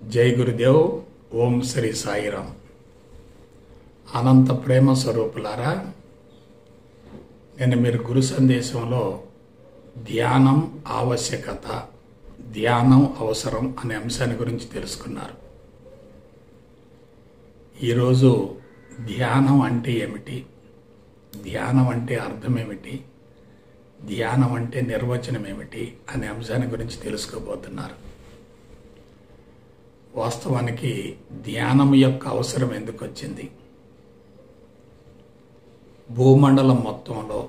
జై గురుదేవ్. ఓం శ్రీ సాయిరామ్. అనంత ప్రేమ స్వరూపులారా, నేను మీరు గురు సందేశంలో ధ్యానం ఆవశ్యకత, ధ్యానం అవసరం అనే అంశాన్ని గురించి తెలుసుకున్నారు. ఈరోజు ధ్యానం అంటే ఏమిటి, ధ్యానం అంటే అర్థం ఏమిటి, ధ్యానం అంటే నిర్వచనం ఏమిటి అనే అంశాన్ని గురించి తెలుసుకోబోతున్నారు. వాస్తవానికి ధ్యానం యొక్క అవసరం ఎందుకు వచ్చింది? భూమండలం మొత్తంలో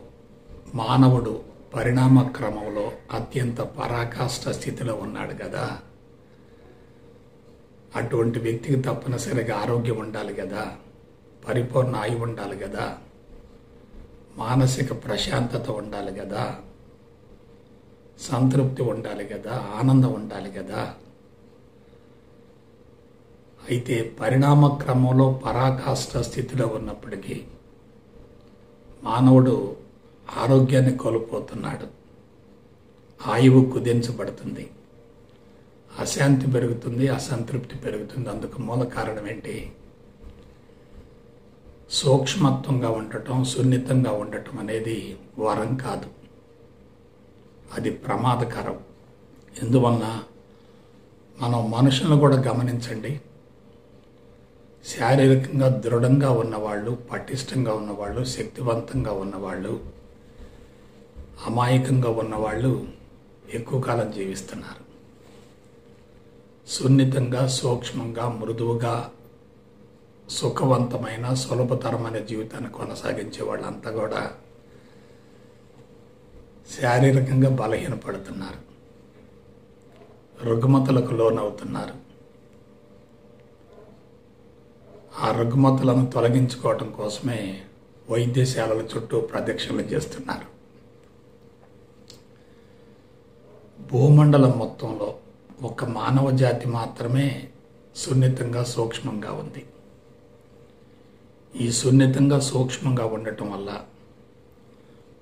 మానవుడు పరిణామ క్రమంలో అత్యంత పరాకాష్ఠ స్థితిలో ఉన్నాడు కదా. అటువంటి వ్యక్తికి తప్పనిసరిగా ఆరోగ్యం ఉండాలి కదా, పరిపూర్ణ ఆయువు ఉండాలి కదా, మానసిక ప్రశాంతత ఉండాలి కదా, సంతృప్తి ఉండాలి కదా, ఆనందం ఉండాలి కదా. అయితే పరిణామ క్రమంలో పరాకాష్ఠ స్థితిలో ఉన్నప్పటికీ మానవుడు ఆరోగ్యాన్ని కోల్పోతున్నాడు, ఆయువు కుదించబడుతుంది, అశాంతి పెరుగుతుంది, అసంతృప్తి పెరుగుతుంది. అందుకు మూల కారణం ఏంటి? సూక్ష్మత్వంగా ఉండటం, సున్నితంగా ఉండటం అనేది వరం కాదు, అది ప్రమాదకరం. ఎందువలన మనం మనుషులను కూడా గమనించండి. శారీరకంగా దృఢంగా ఉన్నవాళ్ళు, పటిష్టంగా ఉన్నవాళ్ళు, శక్తివంతంగా ఉన్నవాళ్ళు, అమాయకంగా ఉన్నవాళ్ళు ఎక్కువ కాలం జీవిస్తున్నారు. సున్నితంగా, సూక్ష్మంగా, మృదువుగా, సుఖవంతమైన, సులభతరమైన జీవితాన్ని కొనసాగించే వాళ్ళంతా కూడా శారీరకంగా బలహీనపడుతున్నారు, రుగ్మతలకు లోనవుతున్నారు. ఆ రుగ్మతలను తొలగించుకోవటం కోసమే వైద్యశాలల చుట్టూ ప్రదక్షిణలు చేస్తున్నారు. భూమండలం మొత్తంలో ఒక మానవ జాతి మాత్రమే సున్నితంగా, సూక్ష్మంగా ఉంది. ఈ సున్నితంగా, సూక్ష్మంగా ఉండటం వల్ల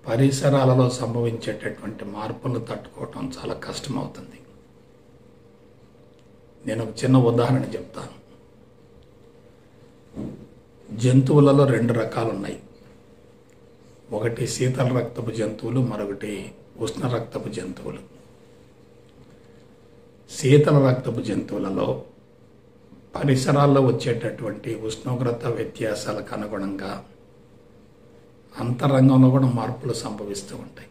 పరిసరాలలో సంభవించేటటువంటి మార్పులను తట్టుకోవటం చాలా కష్టమవుతుంది. నేను ఒక చిన్న ఉదాహరణ చెప్తాను. జంతువులలో రెండు రకాలు ఉన్నాయి. ఒకటి శీతల రక్తపు జంతువులు, మరొకటి ఉష్ణ రక్తపు జంతువులు. శీతల రక్తపు జంతువులలో పరిసరాల్లో వచ్చేటటువంటి ఉష్ణోగ్రత వ్యత్యాసాలకు అనుగుణంగా అంతరంగంలో కూడా మార్పులు సంభవిస్తూ ఉంటాయి.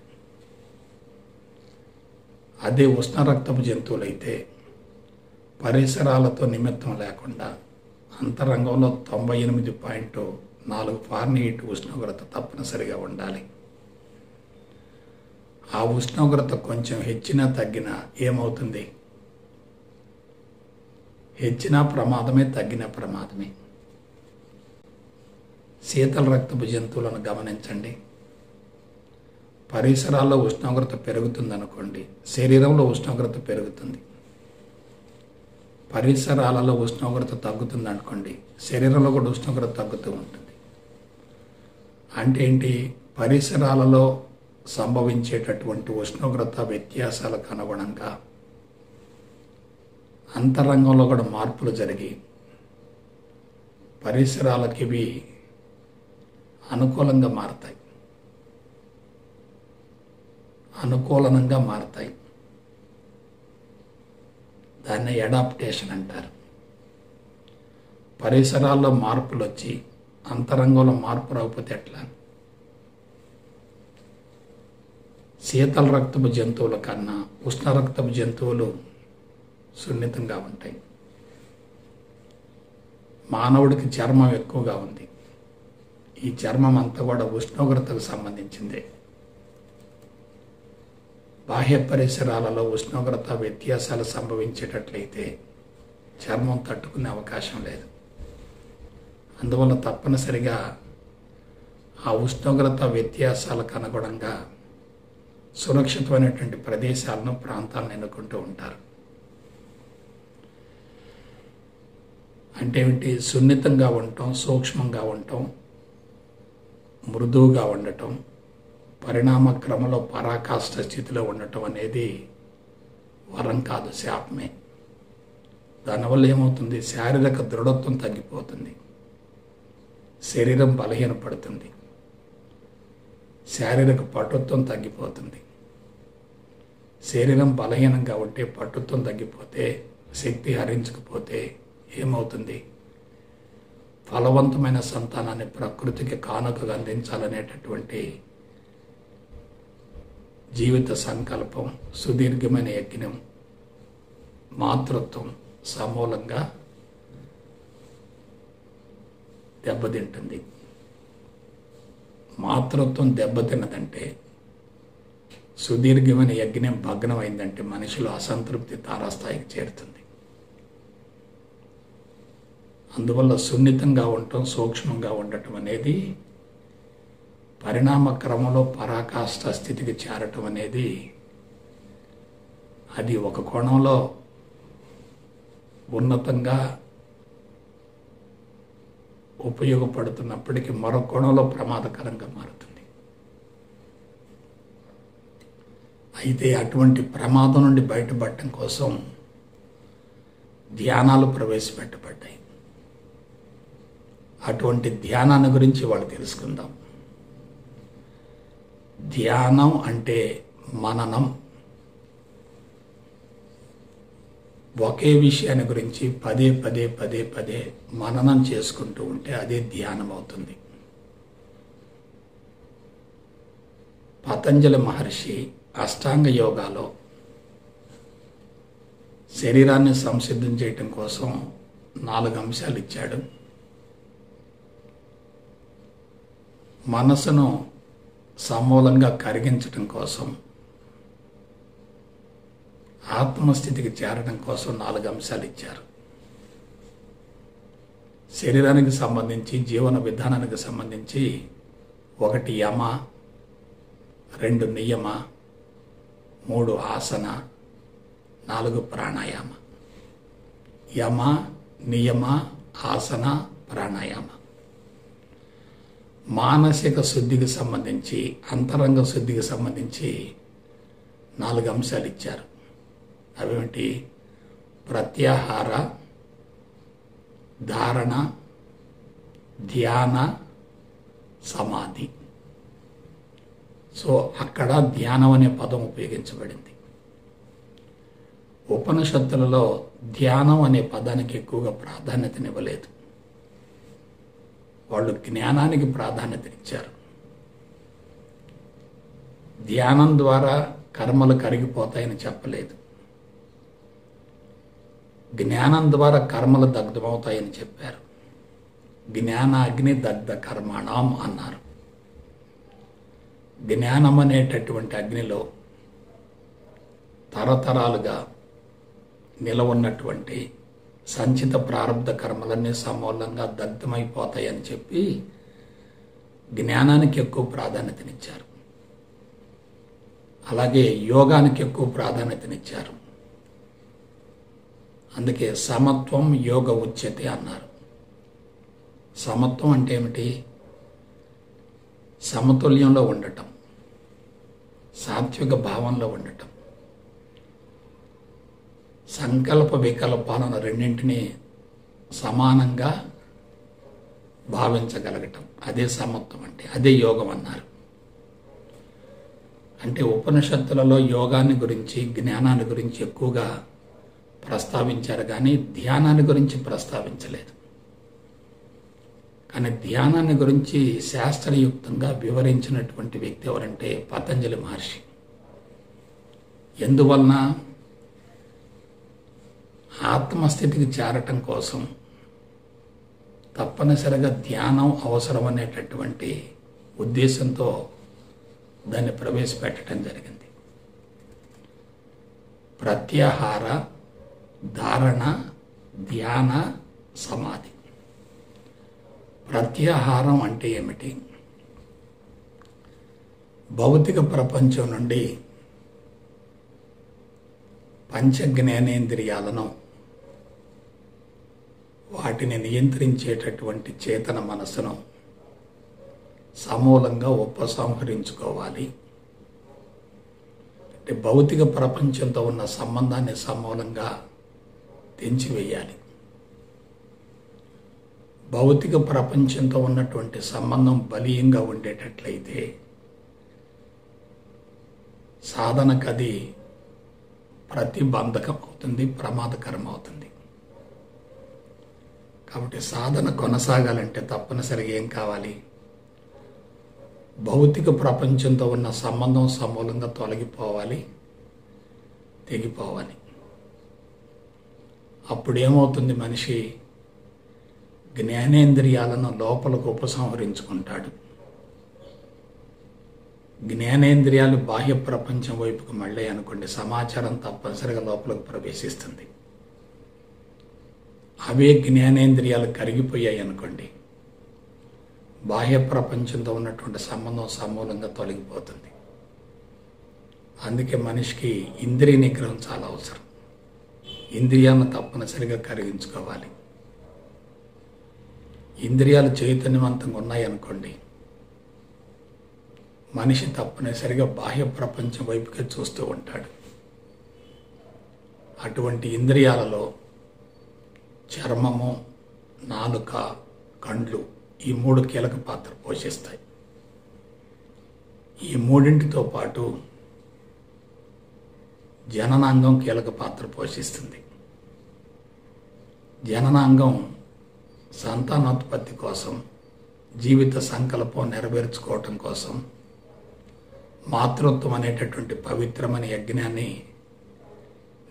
అదే ఉష్ణ రక్తపు జంతువులైతే పరిసరాలతో నిమిత్తం లేకుండా అంతరంగంలో 98.4 ఫారెన్హీట్ ఉష్ణోగ్రత తప్పనిసరిగా ఉండాలి. ఆ ఉష్ణోగ్రత కొంచెం హెచ్చినా తగ్గినా ఏమవుతుంది? హెచ్చినా ప్రమాదమే, తగ్గిన ప్రమాదమే. శీతల రక్తపు జంతువులను గమనించండి. పరిసరాల్లో ఉష్ణోగ్రత పెరుగుతుందనుకోండి, శరీరంలో ఉష్ణోగ్రత పెరుగుతుంది. పరిసరాలలో ఉష్ణోగ్రత తగ్గుతుంది అనుకోండి, శరీరంలో కూడా ఉష్ణోగ్రత తగ్గుతూ ఉంటుంది. అంటే ఏంటి? పరిసరాలలో సంభవించేటటువంటి ఉష్ణోగ్రత వ్యత్యాసాలకు అనుగుణంగా అంతరంగంలో కూడా మార్పులు జరిగి పరిసరాలకి ఇవి అనుకూలంగా మారతాయి, అనుకూలంగా మారతాయి. దాన్ని అడాప్టేషన్ అంటారు. పరిసరాల్లో మార్పులు వచ్చి అంతరంగంలో మార్పు రాకపోతే ఎట్లా? శీతల రక్తపు జంతువుల కన్నా ఉష్ణ రక్తపు జంతువులు సున్నితంగా ఉంటాయి. మానవుడికి చర్మం ఎక్కువగా ఉంది. ఈ చర్మం అంతా కూడా ఉష్ణోగ్రతకు సంబంధించిందే. బాహ్య పరిసరాలలో ఉష్ణోగ్రత వ్యత్యాసాలు సంభవించేటట్లయితే చర్మం తట్టుకునే అవకాశం లేదు. అందువల్ల తప్పనిసరిగా ఆ ఉష్ణోగ్రత వ్యత్యాసాలకు అనుగుణంగా సురక్షితమైనటువంటి ప్రదేశాలను, ప్రాంతాలను ఎన్నుకుంటూ ఉంటారు. అంటే ఏమిటి? సున్నితంగా ఉండటం, సూక్ష్మంగా ఉండటం, మృదువుగా ఉండటం, పరిణామ క్రమంలో పరాకాష్ఠ స్థితిలో ఉండటం అనేది వరం కాదు, శాపమే. దానివల్ల ఏమవుతుంది? శారీరక దృఢత్వం తగ్గిపోతుంది, శరీరం బలహీనపడుతుంది, శారీరక పటుత్వం తగ్గిపోతుంది. శరీరం బలహీనంగా ఉంటే, పటుత్వం తగ్గిపోతే, శక్తి హరించకపోతే ఏమవుతుంది? ఫలవంతమైన సంతానాన్ని ప్రకృతికి కానుకగా అందించాలనేటటువంటి జీవిత సంకల్పం, సుదీర్ఘమైన యజ్ఞం, మాతృత్వం సమూలంగా దెబ్బతింటుంది. మాతృత్వం దెబ్బతిన్నదంటే, సుదీర్ఘమైన యజ్ఞం భగ్నమైందంటే మనిషిలో అసంతృప్తి తారాస్థాయికి చేరుతుంది. అందువల్ల సున్నితంగా ఉండటం, సూక్ష్మంగా ఉండటం అనేది, పరిణామ క్రమంలో పరాకాష్ఠ స్థితికి చేరటం అనేది, అది ఒక కోణంలో ఉన్నతంగా ఉపయోగపడుతున్నప్పటికీ మరో కోణంలో ప్రమాదకరంగా మారుతుంది. అయితే అటువంటి ప్రమాదం నుండి బయటపడటం కోసం ధ్యానాలు ప్రవేశపెట్టబడ్డాయి. అటువంటి ధ్యానాన్ని గురించి వాళ్ళు తెలుసుకుందాం. ధ్యానం అంటే మననం. ఒకే విషయాన్ని గురించి పదే పదే పదే పదే మననం చేసుకుంటూ ఉంటే అదే ధ్యానం అవుతుంది. పతంజలి మహర్షి అష్టాంగ యోగాలో శరీరాన్ని సంసిద్ధం చేయటం కోసం 4 అంశాలు ఇచ్చాడు. మనసును సమూలంగా కరిగించటం కోసం, ఆత్మస్థితికి చేరడం కోసం 4 అంశాలు ఇచ్చారు. శరీరానికి సంబంధించి, జీవన విధానానికి సంబంధించి 1 యమ, 2 నియమ, 3 ఆసన, 4 ప్రాణాయామ. యమ, నియమ, ఆసన, ప్రాణాయామ. మానసిక శుద్ధికి సంబంధించి, అంతరంగ శుద్ధికి సంబంధించి 4 అంశాలు ఇచ్చారు. అవేంటి? ప్రత్యాహార, ధారణ, ధ్యాన, సమాధి. సో అక్కడ ధ్యానం అనే పదం ఉపయోగించబడింది. ఉపనిషత్తులలో ధ్యానం అనే పదానికి ఎక్కువగా ప్రాధాన్యతనివ్వలేదు. వాళ్ళు జ్ఞానానికి ప్రాధాన్యతనిచ్చారు. ధ్యానం ద్వారా కర్మలు కరిగిపోతాయని చెప్పలేదు. జ్ఞానం ద్వారా కర్మలు దగ్ధమవుతాయని చెప్పారు. జ్ఞానాగ్ని దగ్ధ కర్మణం అన్నారు. జ్ఞానం అనేటటువంటి అగ్నిలో తరతరాలుగా నిలవన్నటువంటి సంచిత ప్రారంధ కర్మలన్నీ సమూలంగా దగ్ధమైపోతాయని చెప్పి జ్ఞానానికి ఎక్కువ ప్రాధాన్యతనిచ్చారు. అలాగే యోగానికి ఎక్కువ ప్రాధాన్యతనిచ్చారు. అందుకే సమత్వం యోగ ఉచ్యతే అన్నారు. సమత్వం అంటే ఏమిటి? సమతుల్యంలో ఉండటం, సాత్విక భావంలో ఉండటం, సంకల్ప వికల్పాలను రెండింటినీ సమానంగా భావించగలగటం, అదే సమత్వం అంటే, అదే యోగం అన్నారు. అంటే ఉపనిషత్తులలో యోగాన్ని గురించి, జ్ఞానాన్ని గురించి ఎక్కువగా ప్రస్తావించారు, కానీ ధ్యానాన్ని గురించి ప్రస్తావించలేదు. కానీ ధ్యానాన్ని గురించి శాస్త్రయుక్తంగా వివరించినటువంటి వ్యక్తి ఎవరంటే పతంజలి మహర్షి. ఎందువలన? ఆత్మస్థితికి చేరటం కోసం తప్పనిసరిగా ధ్యానం అవసరం అనేటటువంటి ఉద్దేశంతో దాన్ని ప్రవేశపెట్టడం జరిగింది. ప్రత్యాహార, ధారణ, ధ్యాన, సమాధి. ప్రత్యాహారం అంటే ఏమిటి? భౌతిక ప్రపంచం నుండి పంచ జ్ఞానేంద్రియాలను, వాటిని నియంత్రించేటటువంటి చేతన మనస్సును సమూలంగా ఉపసంహరించుకోవాలి. అంటే భౌతిక ప్రపంచంతో ఉన్న సంబంధాన్ని సమూలంగా తెంచివేయాలి. భౌతిక ప్రపంచంతో ఉన్నటువంటి సంబంధం బలీయంగా ఉండేటట్లయితే సాధనకు అది ప్రతిబంధకం అవుతుంది, ప్రమాదకరం అవుతుంది. కాబట్టి సాధన కొనసాగాలంటే తప్పనిసరిగా ఏం కావాలి? భౌతిక ప్రపంచంతో ఉన్న సంబంధం సమూలంగా తొలగిపోవాలి, తెగిపోవాలి. అప్పుడేమవుతుంది? మనిషి జ్ఞానేంద్రియాలను లోపలకు ఉపసంహరించుకుంటాడు. జ్ఞానేంద్రియాలు బాహ్య ప్రపంచం వైపుకు మళ్ళీ అనుకోండి, సమాచారం తప్పనిసరిగా లోపలికి ప్రవేశిస్తుంది. అవే జ్ఞానేంద్రియాలు కరిగిపోయాయి అనుకోండి, బాహ్య ప్రపంచంతో ఉన్నటువంటి సంబంధం సమూలంగా తొలగిపోతుంది. అందుకే మనిషికి ఇంద్రియ నిగ్రహం చాలా అవసరం. ఇంద్రియాలను తప్పనిసరిగా కరిగించుకోవాలి. ఇంద్రియాలు చైతన్యవంతంగా ఉన్నాయనుకోండి, మనిషి తప్పనిసరిగా బాహ్య ప్రపంచం వైపుకే చూస్తూ ఉంటాడు. అటువంటి ఇంద్రియాలలో చర్మము, నాలుక, కండ్లు ఈ మూడు కీలక పాత్ర పోషిస్తాయి. ఈ మూడింటితో పాటు జననాంగం కీలక పాత్ర పోషిస్తుంది. జననాంగం సంతానోత్పత్తి కోసం, జీవిత సంకల్పం నెరవేర్చుకోవటం కోసం, మాతృత్వం అనేటటువంటి పవిత్రమైన యజ్ఞాన్ని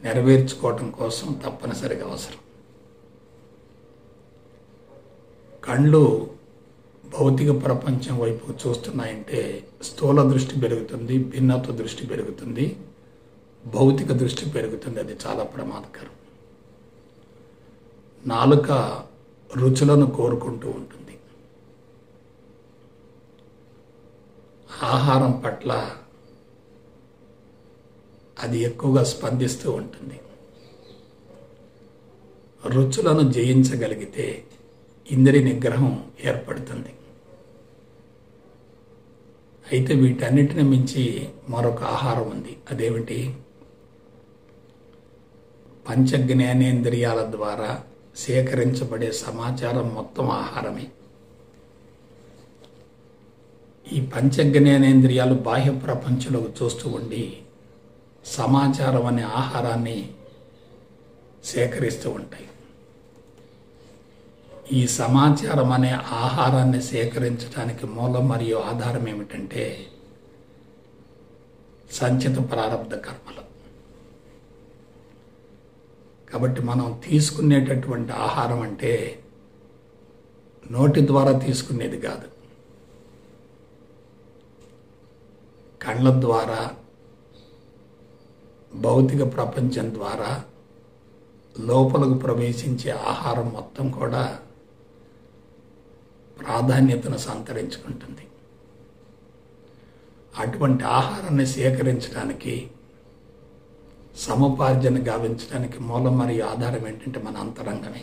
నెరవేర్చుకోవటం కోసం తప్పనిసరిగా అవసరం. కళ్ళు భౌతిక ప్రపంచం వైపు చూస్తున్నాయంటే స్థూల దృష్టి పెరుగుతుంది, భిన్నత్వ దృష్టి పెరుగుతుంది, భౌతిక దృష్టి పెరుగుతుంది. అది చాలా ప్రమాదకరం. నాలుక రుచులను కోరుకుంటూ ఉంటుంది. ఆహారం పట్ల అది ఎక్కువగా స్పందిస్తూ ఉంటుంది. రుచులను జయించగలిగితే ఇంద్రియ నిగ్రహం ఏర్పడుతుంది. అయితే వీటన్నిటిని మించి మరొక ఆహారం ఉంది. అదేమిటి? పంచ జ్ఞానేంద్రియాల ద్వారా సేకరించబడే సమాచారం మొత్తం ఆహారమే. ఈ పంచ జ్ఞానేంద్రియాలు బాహ్య ప్రపంచంలోకి చూస్తూ ఉండి సమాచారం అనే ఆహారాన్ని సేకరిస్తూ ఉంటాయి. ఈ సమాచారం అనే ఆహారాన్ని సేకరించడానికి మూలం మరియు ఆధారం ఏమిటంటే సంచిత ప్రారబ్ధ కర్మలు. కాబట్టి మనం తీసుకునేటటువంటి ఆహారం అంటే నోటి ద్వారా తీసుకునేది కాదు, కళ్ళ ద్వారా, భౌతిక ప్రపంచం ద్వారా లోపలకు ప్రవేశించే ఆహారం మొత్తం కూడా ప్రాధాన్యతను సంతరించుకుంటుంది. అటువంటి ఆహారాన్ని సేకరించడానికి, సముపార్జన గావించడానికి మూలం మరియు ఆధారం ఏంటంటే మన అంతరంగమే.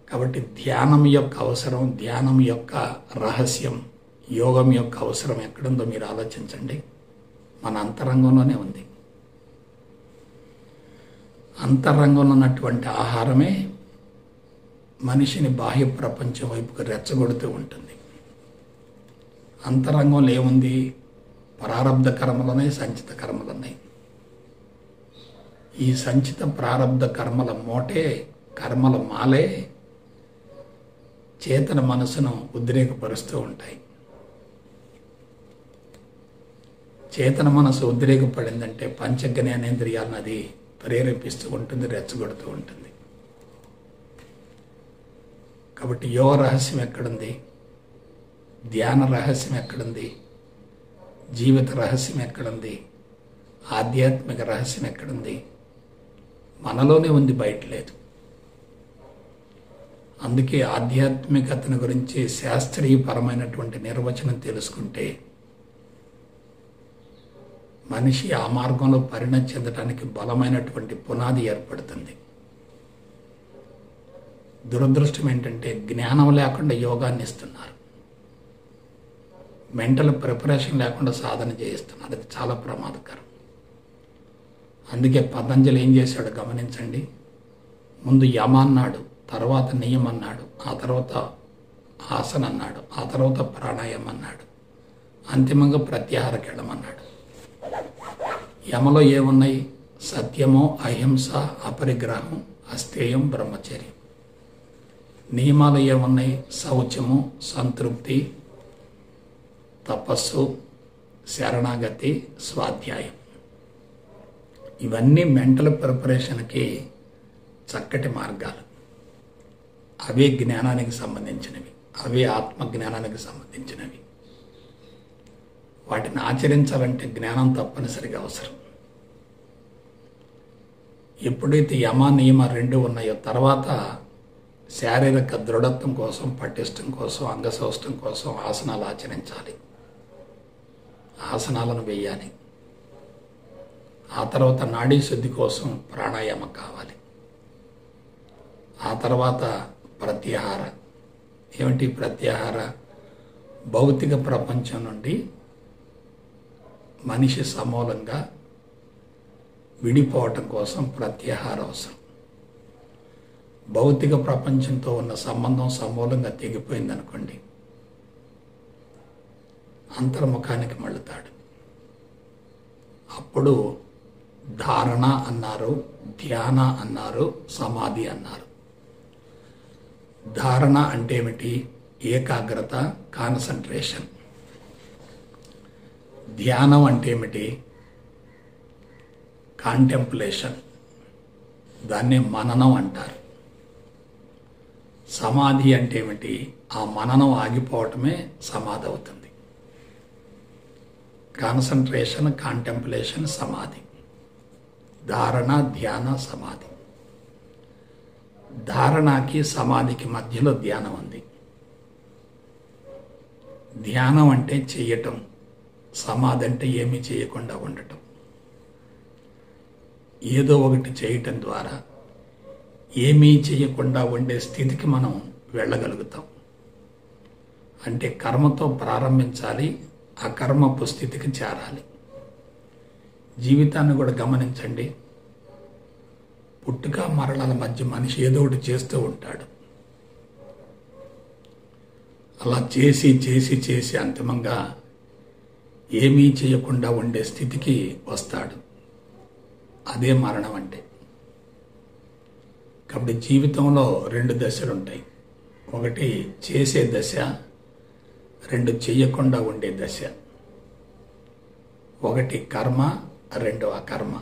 కాబట్టి ధ్యానం యొక్క అవసరం, ధ్యానం యొక్క రహస్యం, యోగం యొక్క అవసరం ఎక్కడుందో మీరు ఆలోచించండి. మన అంతరంగంలోనే ఉంది. అంతరంగంలో ఉన్నటువంటి ఆహారమే మనిషిని బాహ్య ప్రపంచం వైపుకు రెచ్చగొడుతూ ఉంటుంది. అంతరంగంలో ఏముంది? ప్రారబ్ధ కర్మలున్నాయి, సంచిత కర్మలున్నాయి. ఈ సంచిత ప్రారబ్ధ కర్మల మూటే, కర్మల మాలే చేతన మనసును ఉద్రేకపరుస్తూ ఉంటాయి. చేతన మనసు ఉద్రేకపడిందంటే పంచ జ్ఞానేంద్రియాలను అది ప్రేరేపిస్తూ ఉంటుంది, రెచ్చగొడుతూ ఉంటుంది. కాబట్టి యోగ రహస్యం ఎక్కడుంది? ధ్యాన రహస్యం ఎక్కడుంది? జీవిత రహస్యం ఎక్కడుంది? ఆధ్యాత్మిక రహస్యం ఎక్కడుంది? మనలోనే ఉంది, బయట లేదు. అందుకే ఆధ్యాత్మికతను గురించి శాస్త్రీయపరమైనటువంటి నిర్వచనం తెలుసుకుంటే మనిషి ఆ మార్గంలో పరిణతి చెందడానికి బలమైనటువంటి పునాది ఏర్పడుతుంది. దురదృష్టం ఏంటంటే జ్ఞానం లేకుండా యోగాన్ని ఇస్తున్నారు, మెంటల్ ప్రిపరేషన్ లేకుండా సాధన చేయిస్తున్నారు. అది చాలా ప్రమాదకరం. అందుకే పతంజలి ఏం చేశాడు గమనించండి. ముందు యమ అన్నాడు, తర్వాత నియమ అన్నాడు, ఆ తర్వాత ఆసన అన్నాడు, ఆ తర్వాత ప్రాణాయామం అన్నాడు, అంతిమంగా ప్రత్యాహారకి వెళ్ళమన్నాడు. యమలో ఏమున్నాయి? సత్యము, అహింస, అపరిగ్రహం, అస్థేయం, బ్రహ్మచర్యం. నియమాలు ఏమున్నాయి? శౌచము, సంతృప్తి, తపస్సు, శరణాగతి, స్వాధ్యాయం. ఇవన్నీ మెంటల్ ప్రిపరేషన్కి చక్కటి మార్గాలు. అవే జ్ఞానానికి సంబంధించినవి, అవే ఆత్మజ్ఞానానికి సంబంధించినవి. వాటిని ఆచరించాలంటే జ్ఞానం తప్పనిసరిగా అవసరం. ఎప్పుడైతే యమ నియమ రెండు ఉన్నాయో తర్వాత శారీరక దృఢత్వం కోసం, పటిష్టం కోసం, అంగసౌష్టం కోసం ఆసనాలు ఆచరించాలి, ఆసనాలను వేయాలి. ఆ తర్వాత నాడీ శుద్ధి కోసం ప్రాణాయామం కావాలి. ఆ తర్వాత ప్రత్యాహార. ఏమిటి ప్రత్యాహార? భౌతిక ప్రపంచం నుండి మనిషి సమూలంగా విడిపోవటం కోసం ప్రత్యాహార అవసరం. భౌతిక ప్రపంచంతో ఉన్న సంబంధం సమూలంగా తెగిపోయిందనుకోండి, అంతర్ముఖానికి మళ్ళుతాడు. అప్పుడు ధారణ అన్నారు, ధ్యాన అన్నారు, సమాధి అన్నారు. ధారణ అంటే ఏమిటి? ఏకాగ్రత, కాన్సంట్రేషన్. ధ్యానం అంటే ఏమిటి? కాంటెంప్లేషన్. దాన్నే మననం అంటారు. సమాధి అంటే ఏమిటి? ఆ మననం ఆగిపోవటమే సమాధి అవుతుంది. కాన్సంట్రేషన్, కాంటెంప్లేషన్, సమాధి. ధారణ, ధ్యాన, సమాధి. ధారణకి సమాధికి మధ్యలో ధ్యానం ఉంది. ధ్యానం అంటే చెయ్యటం, సమాధి అంటే ఏమీ చేయకుండా ఉండటం. ఏదో ఒకటి చేయటం ద్వారా ఏమీ చేయకుండా ఉండే స్థితికి మనం వెళ్ళగలుగుతాం. అంటే కర్మతో ప్రారంభించాలి, ఆ కర్మపు స్థితికి చేరాలి. జీవితాన్ని కూడా గమనించండి. పుట్టుక మరణాల మధ్య మనిషి ఏదో ఒకటి చేస్తూ ఉంటాడు. అలా చేసి చేసి చేసి అంతిమంగా ఏమీ చేయకుండా ఉండే స్థితికి వస్తాడు. అదే మరణం అంటే. కాబట్టి జీవితంలో రెండు దశలు ఉంటాయి. ఒకటి చేసే దశ, రెండు చెయ్యకుండా ఉండే దశ. ఒకటి కర్మ, రెండు అకర్మ.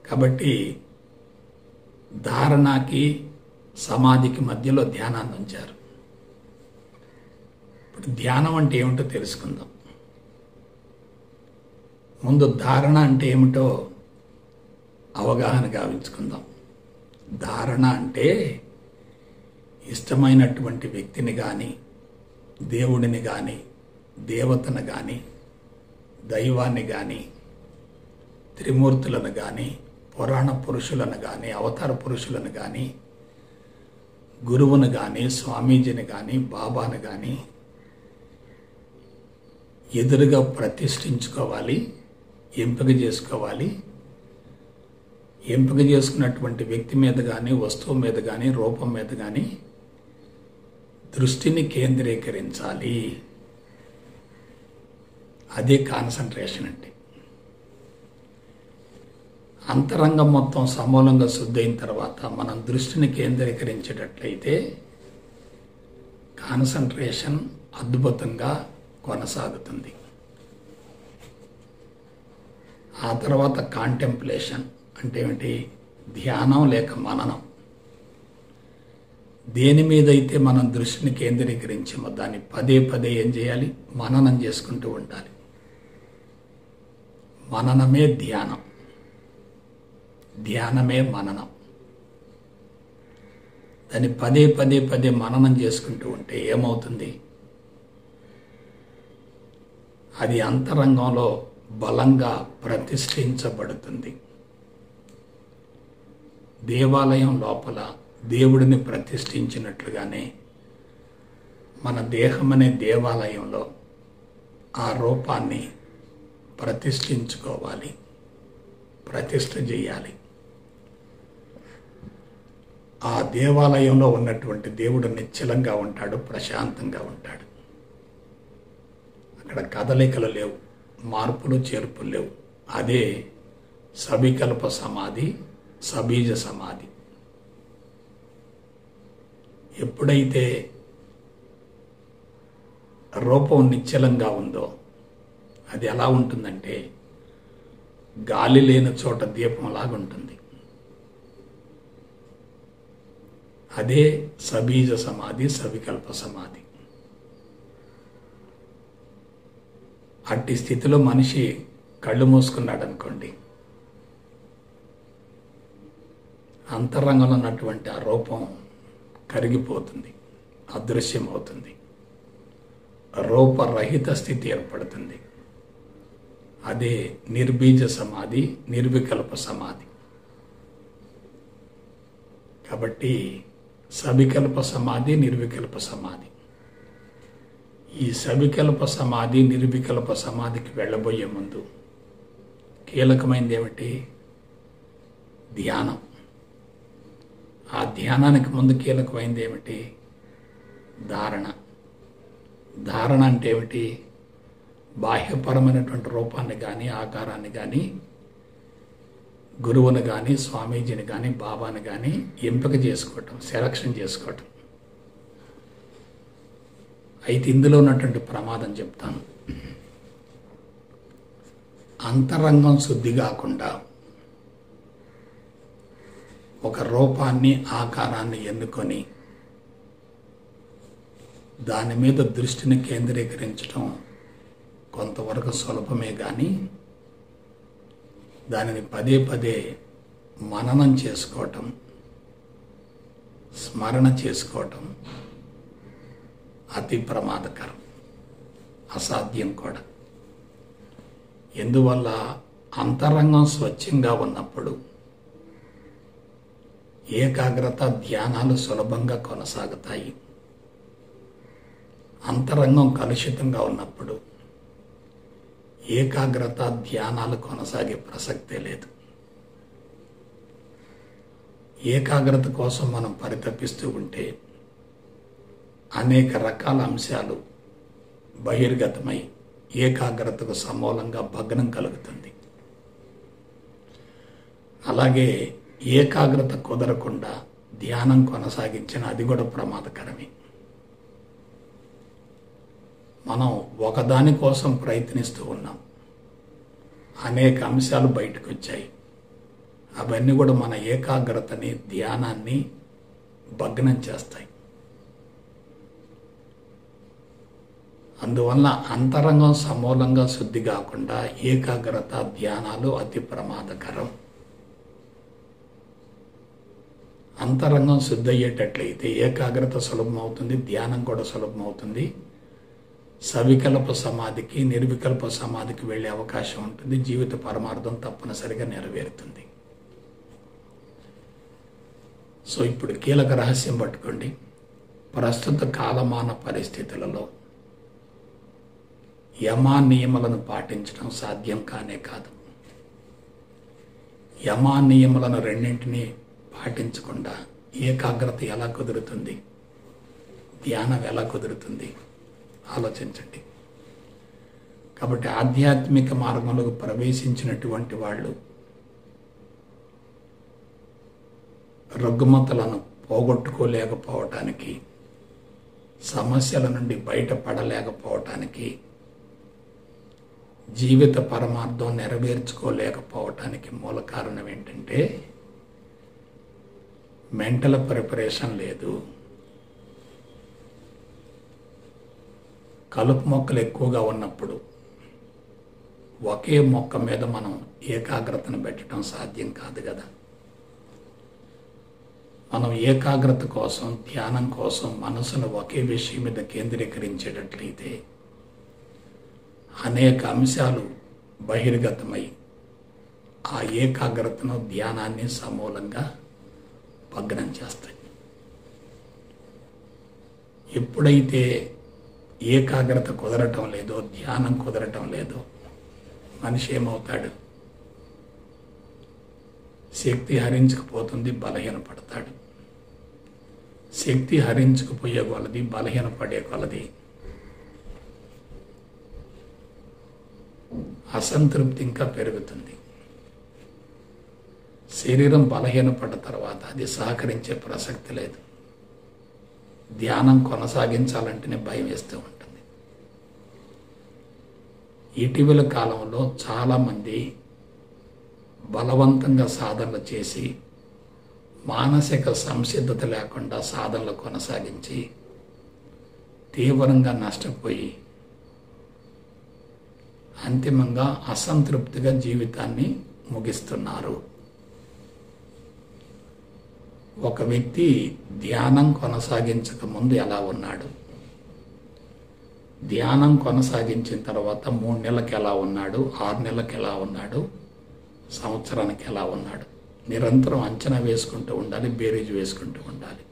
కాబట్టి ధారణకి సమాధికి మధ్యలో ధ్యానాన్ని ఉంచారు. ఇప్పుడు ధ్యానం అంటే ఏమిటో తెలుసుకుందాం. ముందు ధారణ అంటే ఏమిటో అవగాహన గావించుకుందాం. ధారణ అంటే ఇష్టమైనటువంటి వ్యక్తిని కానీ, దేవుడిని కానీ, దేవతను కానీ, దైవాన్ని కానీ, త్రిమూర్తులను కానీ, పురాణ పురుషులను కానీ, అవతార పురుషులను కానీ, గురువును కానీ, స్వామీజీని కానీ, బాబాను కానీ ఎదురుగా ప్రతిష్ఠించుకోవాలి, ఎంపిక చేసుకోవాలి. ఎంపిక చేసుకున్నటువంటి వ్యక్తి మీద కానీ, వస్తువు మీద కానీ, రూపం మీద కానీ దృష్టిని కేంద్రీకరించాలి. అదే కాన్సంట్రేషన్ అంటే. అంతరంగం మొత్తం సమూలంగా శుద్ధైన తర్వాత మనం దృష్టిని కేంద్రీకరించేటట్లయితే కాన్సంట్రేషన్ అద్భుతంగా కొనసాగుతుంది. ఆ తర్వాత కాంటెంప్లేషన్ అంటే ఏమిటి? ధ్యానం లేక మననం. దేని మీద అయితే మనం దృష్టిని కేంద్రీకరించామో దాన్ని పదే పదే ఏం చేయాలి? మననం చేసుకుంటూ ఉండాలి. మననమే ధ్యానం, ధ్యానమే మననం. దాన్ని పదే పదే పదే మననం చేసుకుంటూ ఉంటే ఏమవుతుంది? అది అంతరంగంలో బలంగా ప్రతిష్ఠించబడుతుంది. దేవాలయం లోపల దేవుడిని ప్రతిష్ఠించినట్లుగానే మన దేహం అనే దేవాలయంలో ఆ రూపాన్ని ప్రతిష్ఠించుకోవాలి, ప్రతిష్ఠ చేయాలి. ఆ దేవాలయంలో ఉన్నటువంటి దేవుడు నిశ్చలంగా ఉంటాడు, ప్రశాంతంగా ఉంటాడు. అక్కడ కదలికలు లేవు, మార్పులు చేర్పులు లేవు. అదే సవికల్ప సమాధి, సబీజ సమాధి. ఎప్పుడైతే రూపం నిశ్చలంగా ఉందో అది ఎలా ఉంటుందంటే గాలి లేని చోట దీపంలాగా ఉంటుంది. అదే సబీజ సమాధి, సవికల్ప సమాధి. అట్టి స్థితిలో మనిషి కళ్ళు మూసుకున్నాడు అనుకోండి, అంతరంగంలో ఉన్నటువంటి ఆ రూపం కరిగిపోతుంది, అదృశ్యమవుతుంది, రూపరహిత స్థితి ఏర్పడుతుంది. అదే నిర్బీజ సమాధి, నిర్వికల్ప సమాధి. కాబట్టి సవికల్ప సమాధి, నిర్వికల్ప సమాధి. ఈ సవికల్ప సమాధి, నిర్వికల్ప సమాధికి వెళ్ళబోయే ముందు కీలకమైనది ఏమిటి? ధ్యానం. ఆ ధ్యానానికి ముందు కీలకమైనది ఏమిటి? ధారణ. ధారణ అంటే ఏమిటి? బాహ్యపరమైనటువంటి రూపాన్ని కానీ, ఆకారాన్ని కానీ, గురువుని కానీ, స్వామీజీని కానీ, బాబాని కానీ ఎంపిక చేసుకోవటం, సెలక్షన్ చేసుకోవటం. అయితే ఇందులో ఉన్నటువంటి ప్రమాదం చెప్తాను. అంతరంగం శుద్ధి కాకుండా ఒక రూపాన్ని, ఆకారాన్ని ఎన్నుకొని దాని మీద దృష్టిని కేంద్రీకరించడం కొంతవరకు సులభమే కానీ దానిని పదే పదే మననం చేసుకోవటం, స్మరణ చేసుకోవటం అతి ప్రమాదకరం, అసాధ్యం కూడా. ఎందువల్ల అంతరంగం స్వచ్ఛంగా ఉన్నప్పుడు ఏకాగ్రత, ధ్యానాలు సులభంగా కొనసాగుతాయి. అంతరంగం కలుషితంగా ఉన్నప్పుడు ఏకాగ్రత, ధ్యానాలు కొనసాగే ప్రసక్తే లేదు. ఏకాగ్రత కోసం మనం పరితపిస్తూ ఉంటే అనేక రకాల అంశాలు బహిర్గతమై ఏకాగ్రతకు సమూలంగా భగ్నం కలుగుతుంది. అలాగే ఏకాగ్రత కుదరకుండా ధ్యానం కొనసాగించిన అది కూడా ప్రమాదకరమే. మనం ఒకదాని కోసం ప్రయత్నిస్తూ ఉన్నాం, అనేక అంశాలు బయటకు వచ్చాయి. అవన్నీ కూడా మన ఏకాగ్రతని, ధ్యానాన్ని భగ్నం చేస్తాయి. అందువల్ల అంతరంగం సమూలంగా శుద్ధి కాకుండా ఏకాగ్రత, ధ్యానాలు అతి ప్రమాదకరం. అంతరంగం శుద్ధి అయ్యేటట్లయితే ఏకాగ్రత సులభమవుతుంది, ధ్యానం కూడా సులభమవుతుంది. సవికల్ప సమాధికి, నిర్వికల్ప సమాధికి వెళ్ళే అవకాశం ఉంటుంది. జీవిత పరమార్థం తప్పనిసరిగా నెరవేరుతుంది. సో ఇప్పుడు కీలక రహస్యం పట్టుకోండి. ప్రస్తుత కాలమాన పరిస్థితులలో యమా నియమాలను పాటించడం సాధ్యం కానే కాదు. యమా నియమాలను రెండింటినీ పాటించకుండా ఏకాగ్రత ఎలా కుదురుతుంది? ధ్యానం ఎలా కుదురుతుంది? ఆలోచించండి. కాబట్టి ఆధ్యాత్మిక మార్గంలోకి ప్రవేశించినటువంటి వాళ్ళు రుగ్మతలను పోగొట్టుకోలేకపోవటానికి, సమస్యల నుండి బయటపడలేకపోవటానికి, జీవిత పరమార్థం నెరవేర్చుకోలేకపోవటానికి మూల కారణం ఏంటంటే మెంటల్ ప్రిపరేషన్ లేదు. కలుపు మొక్కలు ఎక్కువగా ఉన్నప్పుడు ఒకే మొక్క మీద మనం ఏకాగ్రతను పెట్టడం సాధ్యం కాదు కదా. మనం ఏకాగ్రత కోసం, ధ్యానం కోసం మనసును ఒకే విషయం మీద కేంద్రీకరించేటట్లయితే అనేక అంశాలు బహిర్గతమై ఆ ఏకాగ్రతను, ధ్యానాన్ని సమూలంగా భగ్నం చేస్తాయి. ఎప్పుడైతే ఏకాగ్రత కుదరటం లేదో, ధ్యానం కుదరటం లేదో, మనిషి ఏమవుతాడు? శక్తి హరించుకుపోతుంది, బలహీనపడతాడు. శక్తి హరించుకుపోయే కొలది, బలహీనపడే కొలది అసంతృప్తి ఇంకా పెరుగుతుంది. శరీరం బలహీనపడ్డ తర్వాత అది సహకరించే ప్రసక్తి లేదు. ధ్యానం కొనసాగించాలంటేనే భయం వేస్తూ ఉంటుంది. ఇటీవల కాలంలో చాలామంది బలవంతంగా సాధనలు చేసి మానసిక సంసిద్ధత లేకుండా సాధనలు కొనసాగించి తీవ్రంగా నష్టపోయి అంతిమంగా అసంతృప్తిగా జీవితాన్ని ముగిస్తున్నారు. ఒక వ్యక్తి ధ్యానం కొనసాగించక ముందు ఎలా ఉన్నాడు, ధ్యానం కొనసాగించిన తర్వాత 3 నెలలకు ఎలా ఉన్నాడు, 6 నెలలకు ఎలా ఉన్నాడు, సంవత్సరానికి ఎలా ఉన్నాడు, నిరంతరం అంచనా వేసుకుంటూ ఉండాలి, బేరీజు వేసుకుంటూ ఉండాలి.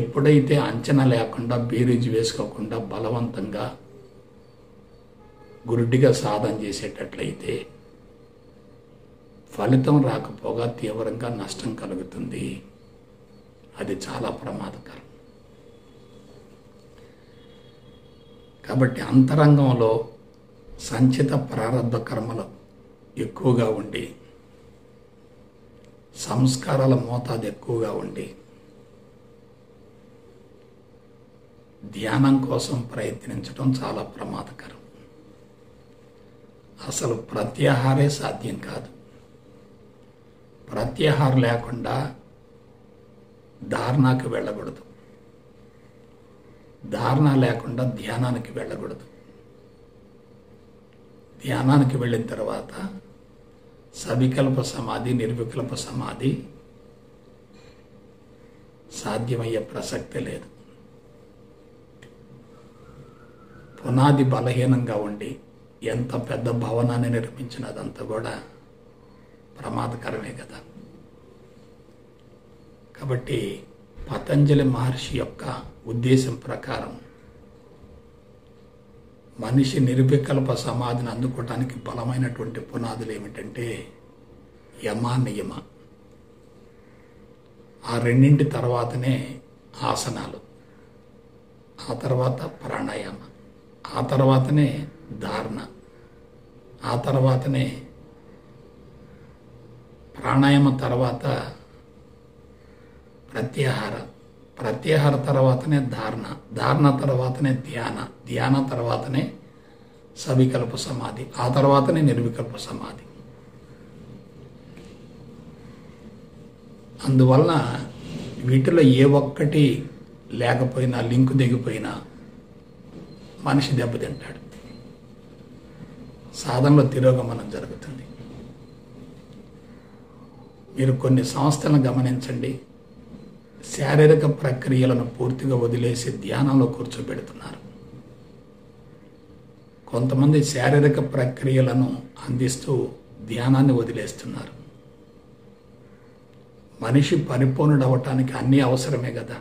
ఎప్పుడైతే అంచనా లేకుండా, బేరీజు వేసుకోకుండా బలవంతంగా గురుడిగా సాధన చేసేటట్లయితే ఫలితం రాకపోగా తీవ్రంగా నష్టం కలుగుతుంది. అది చాలా ప్రమాదకరం. కాబట్టి అంతరంగంలో సంచిత ప్రారంభ కర్మలు ఎక్కువగా ఉండి, సంస్కారాల మోతాదు ఎక్కువగా ఉండి, ధ్యానం కోసం ప్రయత్నించడం చాలా ప్రమాదకరం. అసలు ప్రత్యాహారే సాధ్యం కాదు. ప్రత్యాహారం లేకుండా ధారణకు వెళ్ళకూడదు, ధారణ లేకుండా ధ్యానానికి వెళ్ళకూడదు. ధ్యానానికి వెళ్ళిన తర్వాత సవికల్ప సమాధి, నిర్వికల్ప సమాధి సాధ్యమయ్యే ప్రసక్తే లేదు. పునాది బలహీనంగా ఉండి ఎంత పెద్ద భవనాన్ని నిర్మించినదంతా కూడా ప్రమాదకరమే కదా. కాబట్టి పతంజలి మహర్షి యొక్క ఉద్దేశం ప్రకారం మనిషి నిర్వికల్ప సమాధిని అందుకోవటానికి బలమైనటువంటి పునాదులు ఏమిటంటే యమ, నియమ. ఆ రెండింటి తర్వాతనే ఆసనాలు, ఆ తర్వాత ప్రాణాయామ, ఆ తర్వాతనే ధారణ, ఆ తర్వాతనే ప్రాణాయామ, తర్వాత ప్రత్యాహార, ప్రత్యాహార తర్వాతనే ధారణ, ధారణ తర్వాతనే ధ్యాన, ధ్యాన తర్వాతనే సవికల్ప సమాధి, ఆ తర్వాతనే నిర్వికల్ప సమాధి. అందువలన వీటిలో ఏ ఒక్కటి లేకపోయినా, లింకు దిగిపోయినా మనిషి దెబ్బతింటాడు, సాధనలో తిరోగమనం జరుగుతుంది. మీరు కొన్ని సంస్థలను గమనించండి, శారీరక ప్రక్రియలను పూర్తిగా వదిలేసి ధ్యానంలో కూర్చోబెడుతున్నారు. కొంతమంది శారీరక ప్రక్రియలను అందిస్తూ ధ్యానాన్ని వదిలేస్తున్నారు. మనిషి పరిపూర్ణుడు అవటానికి అన్నీ అవసరమే కదా.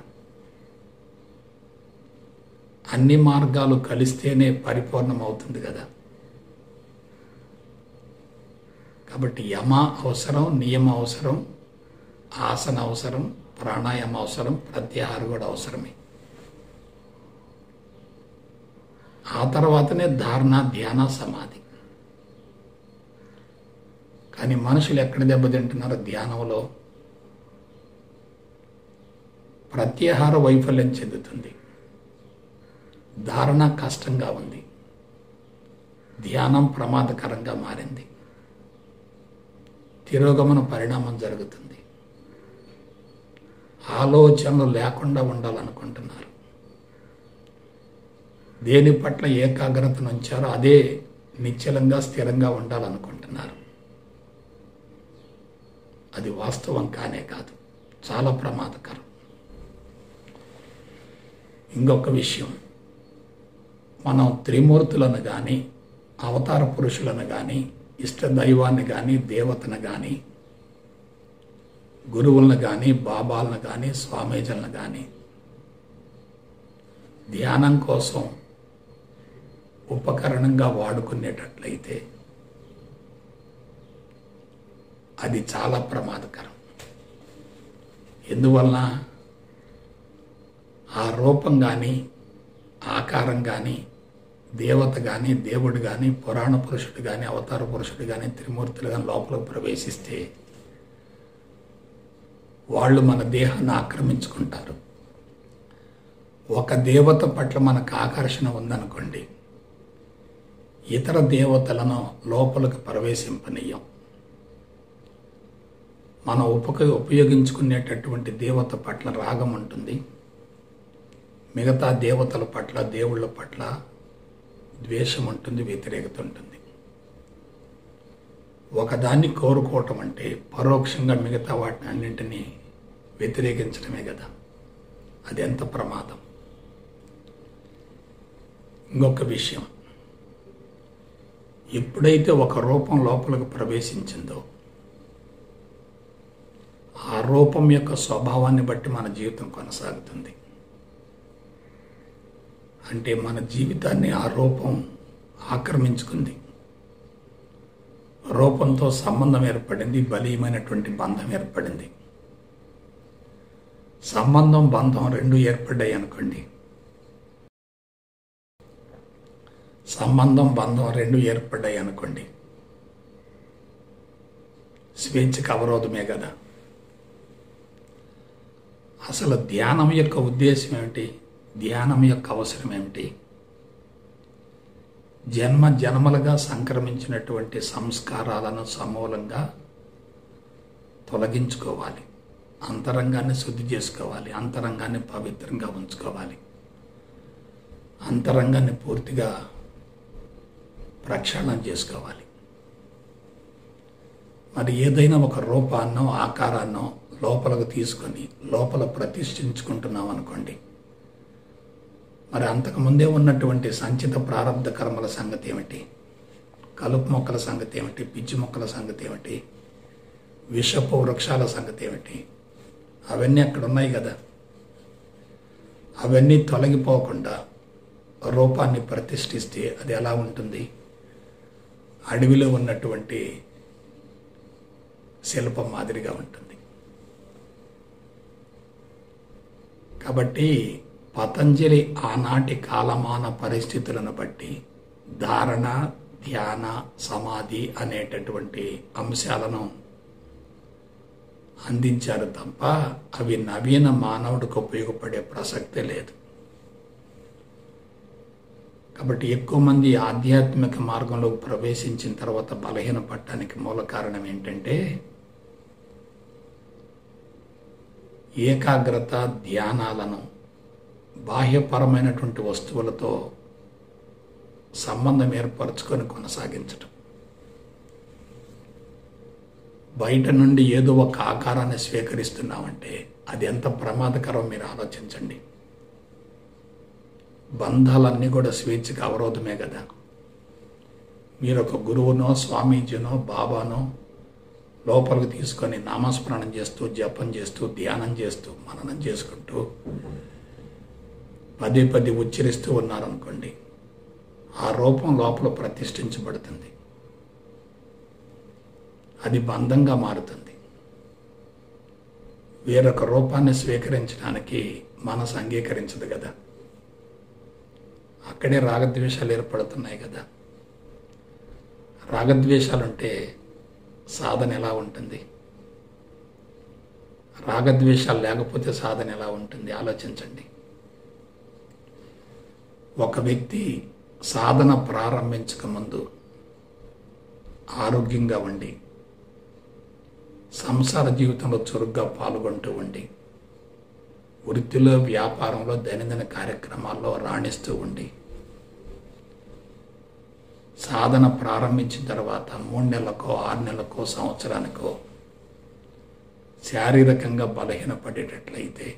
అన్ని మార్గాలు కలిస్తేనే పరిపూర్ణం అవుతుంది కదా. కాబట్టి యమ అవసరం, నియమ అవసరం, ఆసన అవసరం, ప్రాణాయామ అవసరం, ప్రత్యాహారం కూడా అవసరమే. ఆ తర్వాతనే ధారణ, ధ్యాన, సమాధి. కానీ మనుషులు ఎక్కడ దెబ్బతింటున్నారో ధ్యానంలో ప్రత్యాహార వైఫల్యం చెందుతుంది, ధారణ కష్టంగా ఉంది, ధ్యానం ప్రమాదకరంగా మారింది, తిరోగమన పరిణామం జరుగుతుంది. ఆలోచనలు లేకుండా ఉండాలనుకుంటున్నారు. దేని పట్ల ఏకాగ్రత ఉంచారో అదే నిశ్చలంగా, స్థిరంగా ఉండాలనుకుంటున్నారు. అది వాస్తవం కానే కాదు, చాలా ప్రమాదకరం. ఇంకొక విషయం, మనం త్రిమూర్తులను కానీ, అవతార పురుషులను కానీ, ఇష్ట దైవాన్ని కానీ, దేవతను కానీ, గురువులను కానీ, బాబాలను కానీ, స్వామీజీలను కానీ ధ్యానం కోసం ఉపకరణంగా వాడుకునేటట్లయితే అది చాలా ప్రమాదకరం. ఎందువలన ఆ రూపం కానీ ఆకారం కానీ దేవత కానీ దేవుడు కానీ పురాణ పురుషుడు కానీ అవతార పురుషుడు కానీ త్రిమూర్తులు కానీ లోపలికి ప్రవేశిస్తే వాళ్ళు మన దేహాన్ని ఆక్రమించుకుంటారు. ఒక దేవత పట్ల మనకు ఆకర్షణ ఉందనుకోండి, ఇతర దేవతలను లోపలికి ప్రవేశింపనీయం. మనం ఉపయోగించుకునేటటువంటి దేవత పట్ల రాగం ఉంటుంది, మిగతా దేవతల పట్ల దేవుళ్ళ పట్ల ద్వేషం ఉంటుంది, వ్యతిరేకత ఉంటుంది. ఒకదాన్ని కోరుకోవటం అంటే పరోక్షంగా మిగతా వాటిని అన్నింటినీ వ్యతిరేకించడమే కదా. అది ఎంత ప్రమాదం. ఇంకొక విషయం, ఎప్పుడైతే ఒక రూపం లోపలికి ప్రవేశించిందో ఆ రూపం యొక్క స్వభావాన్ని బట్టి మన జీవితం కొనసాగుతుంది. అంటే మన జీవితాన్ని ఆ రూపం ఆక్రమించుకుంది. రూపంతో సంబంధం ఏర్పడింది, బలీయమైనటువంటి బంధం ఏర్పడింది. సంబంధం బంధం రెండు ఏర్పడ్డాయి అనుకోండి, సంబంధం బంధం రెండు ఏర్పడ్డాయి అనుకోండి, స్వేచ్ఛకు అవరోధమే కదా. అసలు ధ్యానం యొక్క ఉద్దేశం ఏమిటి? ధ్యానం యొక్క అవసరం ఏమిటి? జన్మ జన్మలుగా సంక్రమించినటువంటి సంస్కారాలను సమూలంగా తొలగించుకోవాలి, అంతరంగాన్ని శుద్ధి చేసుకోవాలి, అంతరంగాన్ని పవిత్రంగా ఉంచుకోవాలి, అంతరంగాన్ని పూర్తిగా ప్రక్షాళన చేసుకోవాలి. మరి ఏదైనా ఒక రూపాన్నో ఆకారాన్నో లోపలకు తీసుకొని లోపల ప్రతిష్ఠించుకుంటున్నాం అనుకోండి, మరి అంతకుముందే ఉన్నటువంటి సంచిత ప్రారంభ కర్మల సంగతి ఏమిటి? కలుపు మొక్కల సంగతి ఏమిటి? పిచ్చి మొక్కల సంగతి ఏమిటి? విషపు వృక్షాల సంగతి ఏమిటి? అవన్నీ అక్కడ ఉన్నాయి కదా. అవన్నీ తొలగిపోకుండా రూపాన్ని ప్రతిష్ఠిస్తే అది ఎలా ఉంటుంది? అడవిలో ఉన్నటువంటి శిల్పం మాదిరిగా ఉంటుంది. కాబట్టి పతంజలి ఆనాటి కాలమాన పరిస్థితులను బట్టి ధారణ, ధ్యాన, సమాధి అనేటటువంటి అంశాలను అందించారు తప్ప అవి నవీన మానవుడికి ఉపయోగపడే ప్రసక్తే లేదు. కాబట్టి ఎక్కువ మంది ఆధ్యాత్మిక మార్గంలోకి ప్రవేశించిన తర్వాత బలహీనపడటానికి మూల కారణం ఏంటంటే ఏకాగ్రత, ధ్యానాలను బాహ్యపరమైనటువంటి వస్తువులతో సంబంధం ఏర్పరచుకొని కొనసాగించటం. బయట నుండి ఏదో ఒక ఆకారాన్ని స్వీకరిస్తున్నామంటే అది ఎంత ప్రమాదకరం మీరు ఆలోచించండి. బంధాలన్నీ కూడా స్వేచ్ఛకు అవరోధమే కదా. మీరు ఒక గురువునో, స్వామీజీనో, బాబానో లోపలికి తీసుకొని నామస్మరణం చేస్తూ, జపం చేస్తూ, ధ్యానం చేస్తూ, మననం చేసుకుంటూ పదే పదే ఉచ్చరిస్తూ ఉన్నారనుకోండి, ఆ రూపం లోపల ప్రతిష్ఠించబడుతుంది, అది బంధంగా మారుతుంది. వేరొక రూపాన్ని స్వీకరించడానికి మనసు అంగీకరించదు కదా. అక్కడే రాగద్వేషాలు ఏర్పడుతున్నాయి కదా. రాగద్వేషాలుంటే సాధన ఎలా ఉంటుంది? రాగద్వేషాలు లేకపోతే సాధన ఎలా ఉంటుంది? ఆలోచించండి. ఒక వ్యక్తి సాధన ప్రారంభించక ముందు ఆరోగ్యంగా ఉండి, సంసార జీవితంలో చురుగ్గా పాల్గొంటూ ఉండి, వృత్తిలో, వ్యాపారంలో, దైనందిన కార్యక్రమాల్లో రాణిస్తూ ఉండి, సాధన ప్రారంభించిన తర్వాత 3 నెలలకో, 6 నెలలకో, సంవత్సరానికో శారీరకంగా బలహీనపడేటట్లయితే,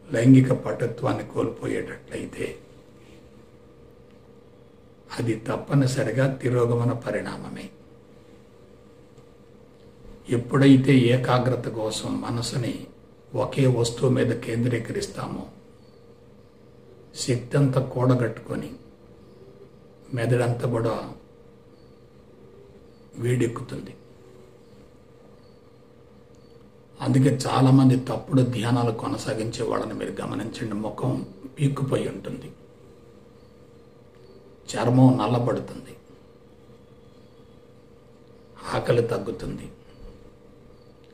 లైంగిక పటుత్వాన్ని కోల్పోయేటట్లయితే అది తప్పనిసరిగా తిరోగమన పరిణామమే. ఎప్పుడైతే ఏకాగ్రత కోసం మనసుని ఒకే వస్తువు మీద కేంద్రీకరిస్తామో, శక్తి అంతా కూడగట్టుకొని మెదడంతా కూడా వేడెక్కుతుంది. అందుకే చాలామంది తప్పుడు ధ్యానాలు కొనసాగించే వాళ్ళని మీరు గమనించండి. ముఖం పీక్కుపోయి ఉంటుంది, చర్మం నల్లబడుతుంది, ఆకలి తగ్గుతుంది,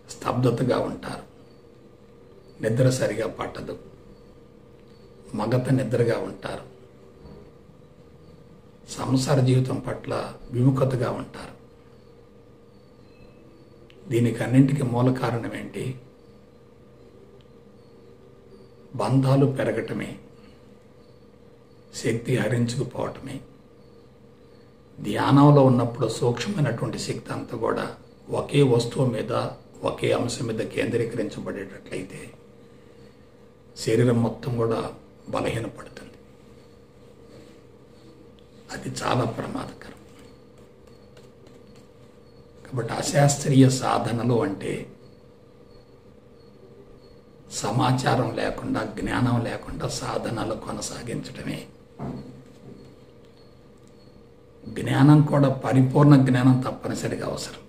స్తబ్దతగా ఉంటారు, నిద్ర సరిగా పట్టదు, మగత నిద్రగా ఉంటారు, సంసార జీవితం పట్ల విముఖతగా ఉంటారు. దీనికి అన్నింటికీ మూల కారణం ఏంటి? బంధాలు పెరగటమే, శక్తి హరించుకుపోవటమే. ధ్యానంలో ఉన్నప్పుడు సూక్ష్మమైనటువంటి శక్తి అంతా కూడా ఒకే వస్తువు మీద, ఒకే అంశం మీద కేంద్రీకరించబడేటట్లయితే శరీరం మొత్తం కూడా బలహీనపడుతుంది. అది చాలా ప్రమాదకరం. కాబట్టి అశాస్త్రీయ సాధనలు అంటే సమాచారం లేకుండా, జ్ఞానం లేకుండా సాధనలు కొనసాగించడమే. జ్ఞానం కూడా పరిపూర్ణ జ్ఞానం తప్పనిసరిగా అవసరం.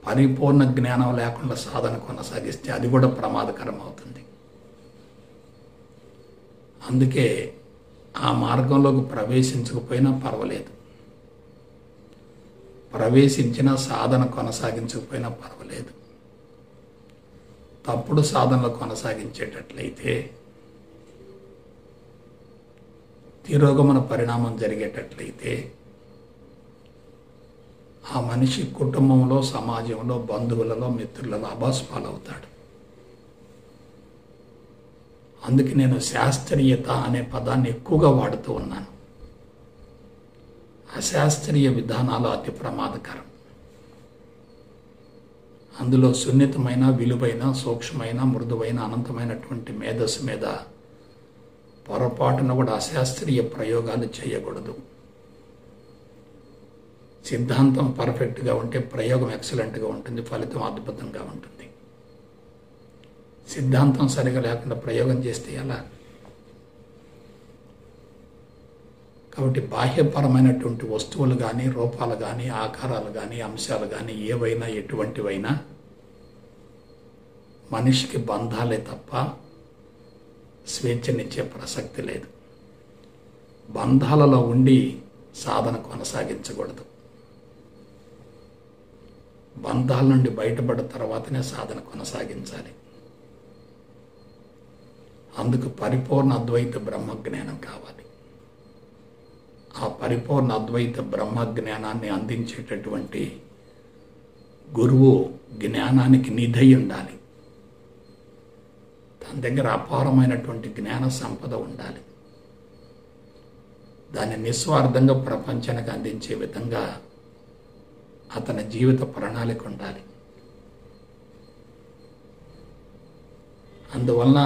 పరిపూర్ణ జ్ఞానం లేకుండా సాధన కొనసాగిస్తే అది కూడా ప్రమాదకరం అవుతుంది. అందుకే ఆ మార్గంలోకి ప్రవేశించకపోయినా పర్వాలేదు, ప్రవేశించిన సాధన కొనసాగించకపోయినా పర్వాలేదు. తప్పుడు సాధనలు కొనసాగించేటట్లయితే తిరోగమన పరిణామం జరిగేటట్లయితే ఆ మనిషి కుటుంబంలో, సమాజంలో, బంధువులలో, మిత్రులలో అభాస్పాలవుతాడు. అందుకే నేను శాస్త్రీయత అనే పదాన్ని ఎక్కువగా వాడుతూ ఉన్నాను. అశాస్త్రీయ విధానాలు అతి ప్రమాదకరం. అందులో సున్నితమైన, విలువైన, సూక్ష్మమైన, మృదువైన, అనంతమైనటువంటి మేధస్సు మీద పొరపాటున కూడా అశాస్త్రీయ ప్రయోగాలు చేయకూడదు. సిద్ధాంతం పర్ఫెక్ట్గా ఉంటే ప్రయోగం ఎక్సలెంట్గా ఉంటుంది, ఫలితం అద్భుతంగా ఉంటుంది. సిద్ధాంతం సరిగా లేకుండా ప్రయోగం చేస్తే ఎలా? కాబట్టి బాహ్యపరమైనటువంటి వస్తువులు కానీ, రూపాలు కానీ, ఆకారాలు కానీ, అంశాలు కానీ, ఏవైనా ఎటువంటివైనా మనిషికి బంధాలే తప్ప స్వేచ్ఛనిచ్చే ప్రసక్తి లేదు. బంధాలలో ఉండి సాధన కొనసాగించకూడదు. బంధాల నుండి బయటపడ్డ తర్వాతనే సాధన కొనసాగించాలి. అందుకు పరిపూర్ణ అద్వైత బ్రహ్మజ్ఞానం కావాలి. ఆ పరిపూర్ణ అద్వైత బ్రహ్మజ్ఞానాన్ని అందించేటటువంటి గురువు జ్ఞానానికి నిధి ఉండాలి. తన దగ్గర అపారమైనటువంటి జ్ఞాన సంపద ఉండాలి. దాన్ని నిస్వార్థంగా ప్రపంచానికి అందించే విధంగా అతని జీవిత ప్రణాళిక ఉండాలి. అందువలన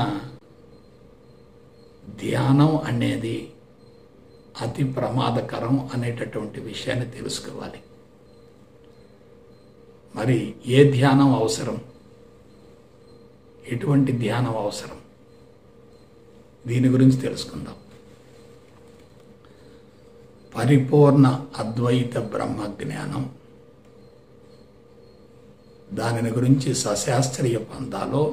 ధ్యానం అనేది అతి ప్రమాదకరం అనేటటువంటి విషయాన్ని తెలుసుకోవాలి. మరి ఏ ధ్యానం అవసరం, ఎటువంటి ధ్యానం అవసరం, దీని గురించి తెలుసుకుందాం. పరిపూర్ణ అద్వైత బ్రహ్మ జ్ఞానం, దానిని గురించి సశాస్త్రీయ పంథాలో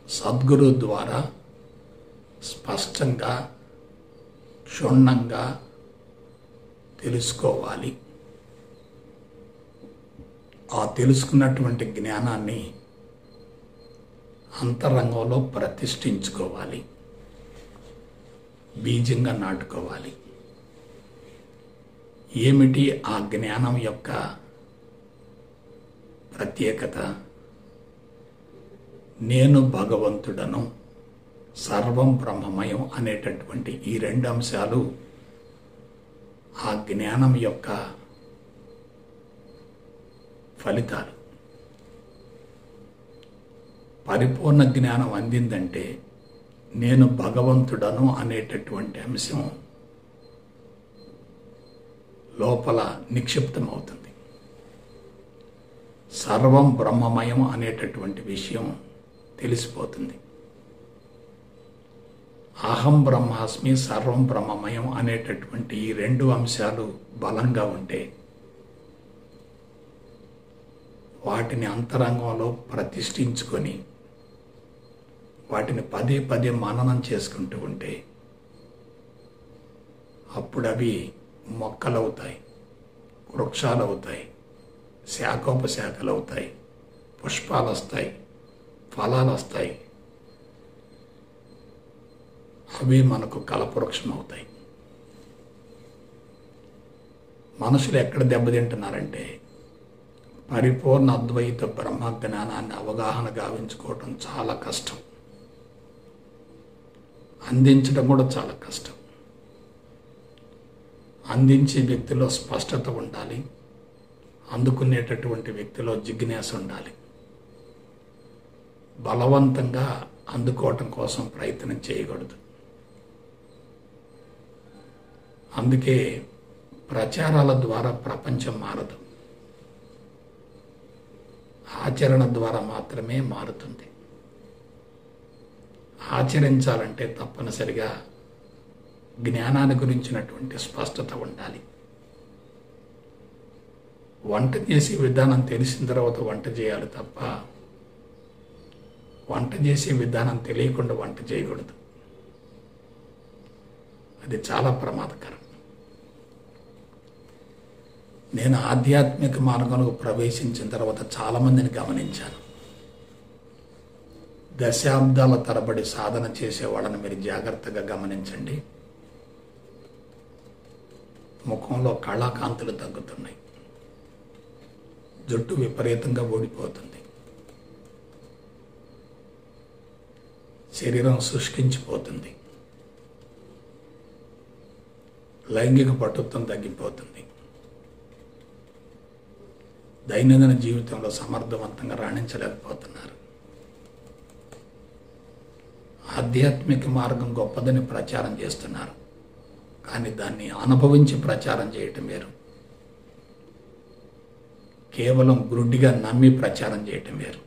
సద్గురు ద్వారా స్పష్టంగా, క్షుణ్ణంగా తెలుసుకోవాలి. ఆ తెలుసుకున్నటువంటి జ్ఞానాన్ని అంతరంగంలో ప్రతిష్ఠించుకోవాలి, బీజంగా నాటుకోవాలి. ఏమిటి ఆ జ్ఞానం యొక్క ప్రత్యేకత? నేను భగవంతుడను, సర్వం బ్రహ్మమయం అనేటటువంటి ఈ రెండు అంశాలు ఆ జ్ఞానం యొక్క ఫలితాలు. పరిపూర్ణ జ్ఞానం అందిందంటే నేను భగవంతుడను అనేటటువంటి అంశం లోపల నిక్షిప్తమవుతుంది. సర్వం బ్రహ్మమయం అనేటటువంటి విషయం తెలిసిపోతుంది. అహం బ్రహ్మాస్మి సర్వం బ్రహ్మమయం అనేటటువంటి ఈ రెండు అంశాలు బలంగా ఉంటే వాటిని అంతరంగంలో ప్రతిష్ఠించుకొని వాటిని పదే పదే మననం చేసుకుంటూ ఉంటే అప్పుడు అవి మొక్కలవుతాయి, వృక్షాలు అవుతాయి, శాఖోపశాఖలు అవుతాయి, పుష్పాలు వస్తాయి, ఫలాలు వస్తాయి. అవి మనకు కల్పవృక్షం అవుతాయి. మనుషులు ఎక్కడ దెబ్బతింటున్నారంటే పరిపూర్ణ అద్వైత బ్రహ్మ జ్ఞానాన్ని అవగాహన గావించుకోవటం చాలా కష్టం, అందించడం కూడా చాలా కష్టం. అందించే వ్యక్తిలో స్పష్టత ఉండాలి, అందుకునేటటువంటి వ్యక్తిలో జిజ్ఞాస ఉండాలి. బలవంతంగా అందుకోవటం కోసం ప్రయత్నం చేయకూడదు. అందుకే ప్రచారాల ద్వారా ప్రపంచం మారదు, ఆచరణ ద్వారా మాత్రమే మారుతుంది. ఆచరించాలంటే తప్పనిసరిగా జ్ఞానాన్ని గురించినటువంటి స్పష్టత ఉండాలి. వంట చేసే విధానం తెలిసిన తర్వాత వంట చేయాలి తప్ప వంట చేసే విధానం తెలియకుండా వంట చేయకూడదు. అది చాలా ప్రమాదకరం. నేను ఆధ్యాత్మిక మార్గంలో ప్రవేశించిన తర్వాత చాలామందిని గమనించాను. దశాబ్దాల తరబడి సాధన చేసే వాళ్ళని మీరు జాగ్రత్తగా గమనించండి. ముఖంలో కళాకాంతులు తగ్గుతున్నాయి, జుట్టు విపరీతంగా ఊడిపోతుంది, శరీరం శుష్కించిపోతుంది, లైంగిక పటుత్వం తగ్గిపోతుంది, దైనందిన జీవితంలో సమర్థవంతంగా రాణించలేకపోతున్నారు. ఆధ్యాత్మిక మార్గం గొప్పదని ప్రచారం చేస్తున్నారు, కానీ దాన్ని అనుభవించి ప్రచారం చేయటం వేరు. కేవలం గురుడిగా నమ్మి ప్రచారం చేయటం వేరు.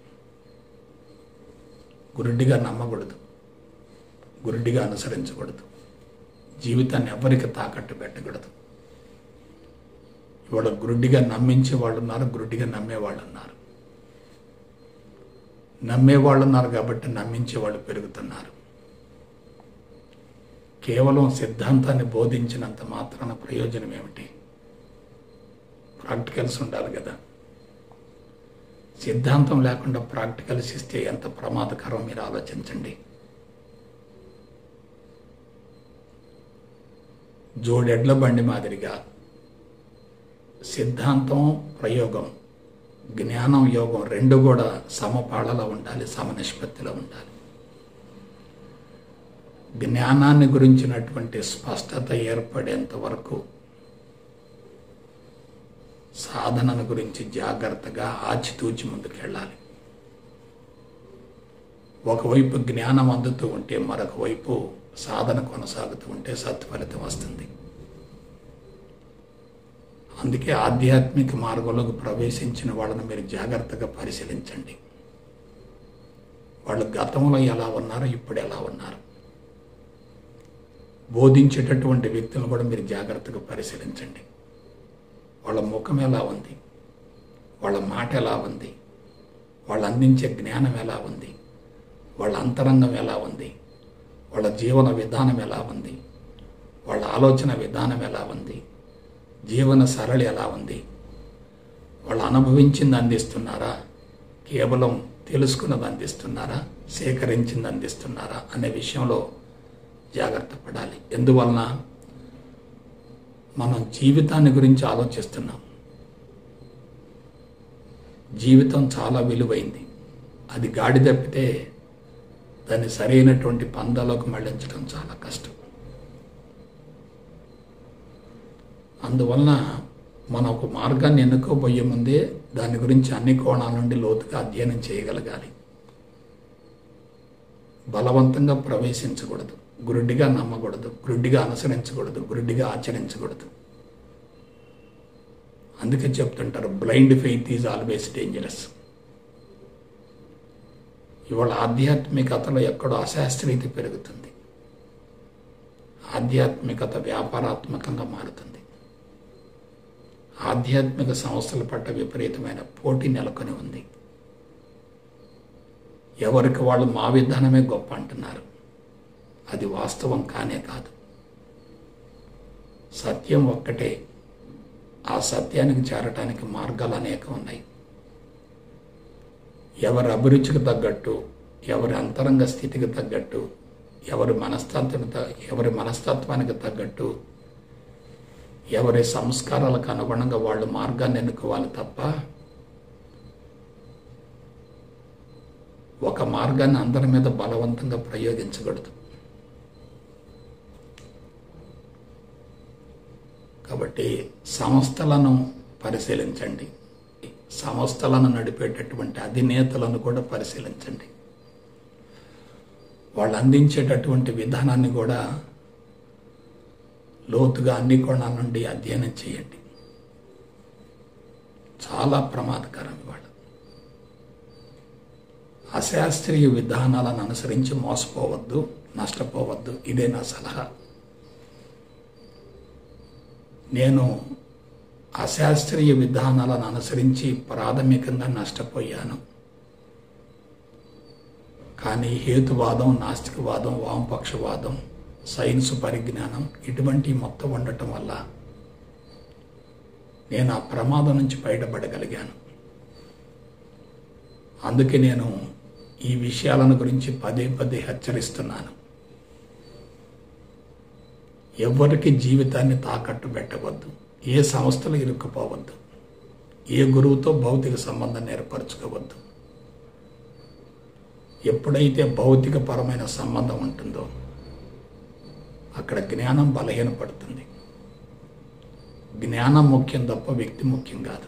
గురుడిగా నమ్మకూడదు, గురుడిగా అనుసరించకూడదు, జీవితాన్ని ఎవరికి తాకట్టు పెట్టకూడదు. ఇవాళ గురుడిగా నమ్మించే వాళ్ళు ఉన్నారు, గురుడిగా నమ్మేవాళ్ళు ఉన్నారు. నమ్మేవాళ్ళు ఉన్నారు కాబట్టి నమ్మించే వాళ్ళు పెరుగుతున్నారు. కేవలం సిద్ధాంతాన్ని బోధించినంత మాత్రాన ప్రయోజనం ఏమిటి? ప్రాక్టికల్స్ ఉండాలి కదా. సిద్ధాంతం లేకుండా ప్రాక్టికల్స్ ఇస్తే ఎంత ప్రమాదకరం మీరు ఆలోచించండి. జోడెడ్ల బండి మాదిరిగా సిద్ధాంతం, ప్రయోగం, జ్ఞానం, యోగం రెండు కూడా సమపాళలో ఉండాలి, సమనిష్పత్తిలో ఉండాలి. జ్ఞానాన్ని గురించినటువంటి స్పష్టత ఏర్పడేంత వరకు సాధనను గురించి జాగ్రత్తగా ఆచితూచి ముందుకెళ్ళాలి. ఒకవైపు జ్ఞానం అందుతూ ఉంటే మరొక వైపు సాధన కొనసాగుతూ ఉంటే సత్ఫలితం వస్తుంది. అందుకే ఆధ్యాత్మిక మార్గంలోకి ప్రవేశించిన వాళ్ళని మీరు జాగ్రత్తగా పరిశీలించండి. వాళ్ళు గతంలో ఎలా ఉన్నారు, ఇప్పుడు ఎలా ఉన్నారు. బోధించేటటువంటి వ్యక్తులను కూడా మీరు జాగ్రత్తగా పరిశీలించండి. వాళ్ళ ముఖం ఎలా ఉంది, వాళ్ళ మాట ఎలా ఉంది, వాళ్ళు అందించే జ్ఞానం ఎలా ఉంది, వాళ్ళ అంతరంగం ఎలా ఉంది, వాళ్ళ జీవన విధానం ఎలా ఉంది, వాళ్ళ ఆలోచన విధానం ఎలా ఉంది, జీవన సరళి ఎలా ఉంది, వాళ్ళు అనుభవించింది అందిస్తున్నారా, కేవలం తెలుసుకున్నది అందిస్తున్నారా, సేకరించింది అందిస్తున్నారా అనే విషయంలో జాగ్రత్త పడాలి. ఎందువలన మనం జీవితాన్ని గురించి ఆలోచిస్తున్నాం. జీవితం చాలా విలువైంది. అది గాడి తప్పితే దాన్ని సరైనటువంటి పందాలోకి మళ్లించడం చాలా కష్టం. అందువలన మనం ఒక మార్గాన్ని ఎన్నుకోబోయే ముందే దాని గురించి అన్ని కోణాల నుండి లోతుగా అధ్యయనం చేయగలగాలి. బలవంతంగా ప్రవేశించకూడదు, గురుడిగా నమ్మకూడదు, గురుడిగా అనుసరించకూడదు, గురుడిగా ఆచరించకూడదు. అందుకే చెప్తుంటారు, blind faith is always dangerous. ఇవాళ ఆధ్యాత్మికతలో ఎక్కడో అశాస్త్రీయత పెరుగుతుంది. ఆధ్యాత్మికత వ్యాపారాత్మకంగా మారుతుంది. ఆధ్యాత్మిక సంస్థల పట్ల విపరీతమైన పోటీ నెలకొని ఉంది. ఎవరికి వాళ్ళు మా విధానమే గొప్ప అంటున్నారు. అది వాస్తవం కానే కాదు. సత్యం ఒక్కటే. ఆ సత్యానికి చేరటానికి మార్గాలు అనేకం ఉన్నాయి. ఎవరి అభిరుచికి తగ్గట్టు, ఎవరి అంతరంగ స్థితికి తగ్గట్టు, ఎవరి మనస్తత్వానికి తగ్గట్టు, ఎవరి సంస్కారాలకు అనుగుణంగా వాళ్ళు మార్గాన్ని ఎన్నుకోవాలి తప్ప ఒక మార్గాన్ని అందరి మీద బలవంతంగా ప్రయోగించకూడదు. కాబట్టి సంస్థలను పరిశీలించండి. సంస్థలను నడిపేటటువంటి అధినేతలను కూడా పరిశీలించండి. వాళ్ళు అందించేటటువంటి విధానాన్ని కూడా లోతుగా అన్ని కోణాల నుండి అధ్యయనం చేయండి. చాలా ప్రమాదకరం ఇవాళ. అశాస్త్రీయ విధానాలను అనుసరించి మోసపోవద్దు, నష్టపోవద్దు. ఇదే నా సలహా. నేను అశాస్త్రీయ విధానాలను అనుసరించి ప్రాథమికంగా నష్టపోయాను. కానీ హేతువాదం, నాస్తికవాదం, వామపక్షవాదం, సైన్స్ పరిజ్ఞానం ఇటువంటి మొత్తం ఉండటం వల్ల నేను ఆ ప్రమాదం నుంచి బయటపడగలిగాను. అందుకే నేను ఈ విషయాలను గురించి పదే పదే హెచ్చరిస్తున్నాను. ఎవ్వరికి జీవితాన్ని తాకట్టు పెట్టవద్దు. ఏ సంస్థలు ఇరుక్కుపోవద్దు. ఏ గురువుతో భౌతిక సంబంధాన్ని ఏర్పరచుకోవద్దు. ఎప్పుడైతే భౌతికపరమైన సంబంధం ఉంటుందో అక్కడ జ్ఞానం బలహీనపడుతుంది. జ్ఞానం ముఖ్యం తప్ప వ్యక్తి ముఖ్యం కాదు.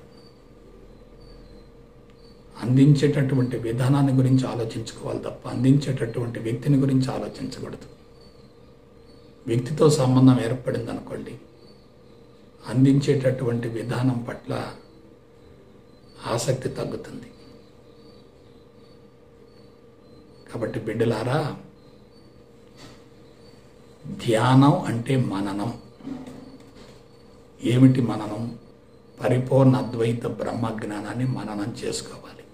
అందించేటటువంటి విధానాన్ని గురించి ఆలోచించుకోవాలి తప్ప అందించేటటువంటి వ్యక్తిని గురించి ఆలోచించకూడదు. వ్యక్తితో సంబంధం ఏర్పడింది అనుకోండి, అందించేటటువంటి విధానం పట్ల ఆసక్తి తగ్గుతుంది. కాబట్టి బిడ్డలారా, ధ్యానం అంటే మననం. ఏమిటి మననం? పరిపూర్ణ అద్వైత బ్రహ్మజ్ఞానాన్ని మననం చేసుకోవాలి.